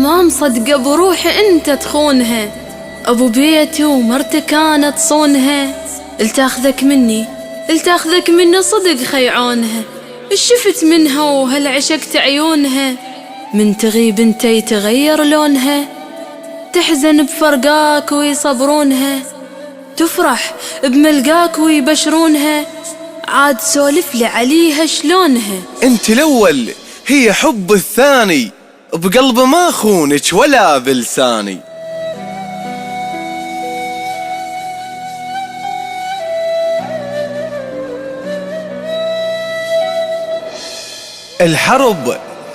ما مصدقة بروحي انت تخونها، ابو بيتي ومرتي كانت صونها، التاخذك مني صدق خيعونها، شفت منها وهل عشقت عيونها، من تغيب انت يتغير لونها، تحزن بفرقاك ويصبرونها، تفرح بملقاك ويبشرونها، عاد سولف لي عليها شلونها. انت الاول هي حب الثاني، بقلبي ما خونك ولا بلساني.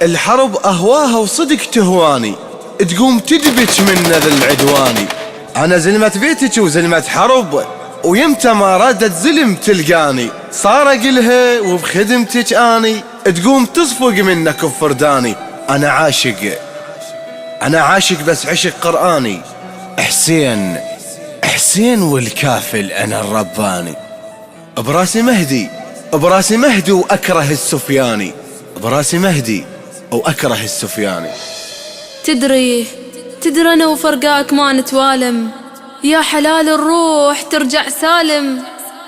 الحرب اهواها وصدق تهواني، تقوم تدبك من ذا العدواني. انا زلمة بيتك وزلمة حرب، ويمتى ما ردت زلم تلقاني، صار اقلها وبخدمتك اني، تقوم تصفق منك بفرداني. انا عاشق بس عشق قرآني، حسين والكافل انا الرباني. براسي مهدي واكره السفياني، براسي مهدي واكره السفياني. تدري انا وفرقاك ما نتوالم، يا حلال الروح ترجع سالم،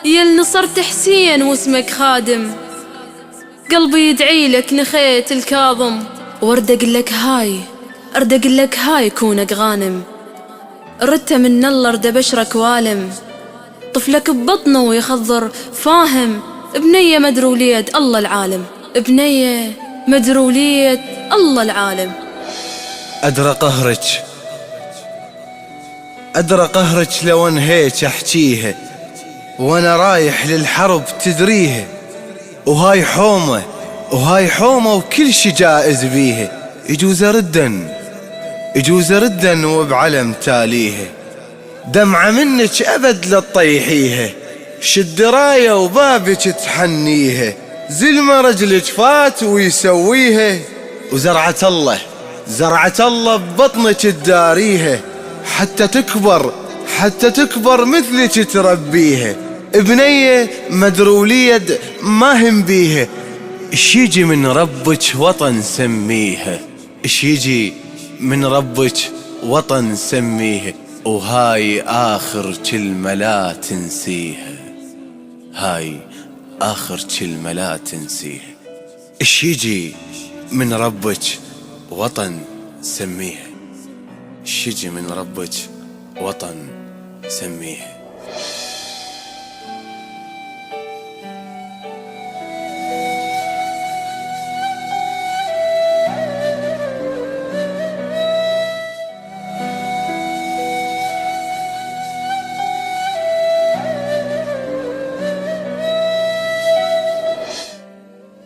يل نصرت حسين واسمك خادم، قلبي يدعي لك نخيت الكاظم، وارد اقول لك هاي كونك غانم، ردت من الله ارد بشرك والم، طفلك ببطنه ويخضر فاهم، بنية مدرولية الله العالم، بنية مدرولية الله العالم. أدرى قهرك لو انهيك أحكيها، وأنا رايح للحرب تدريها، وهاي حومة وكل شي جائز بيها، يجوز ردن وبعلم تاليها، دمعة منك أبد لتطيحيها، شد راية وبابك تحنيها، زلمة رجلك فات ويسويها، وزرعة الله ببطنك تداريها، حتى تكبر مثلك تربيها، بنية مدرولية ما هم بيها، اش يجي من ربك وطن سميها، وهاي آخر كلمة لا تنسيها، اش يجي من ربك وطن سميها، اش يجي من ربك وطن سميها.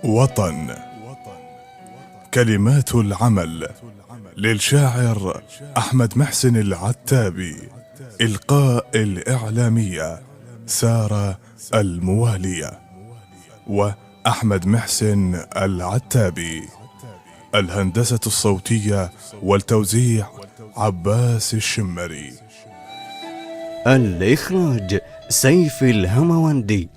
وطن. كلمات العمل للشاعر أحمد محسن العتابي، إلقاء الإعلامية سارة الموالية، وأحمد محسن العتابي، الهندسة الصوتية والتوزيع عباس الشمري، الإخراج سيف الهموندي.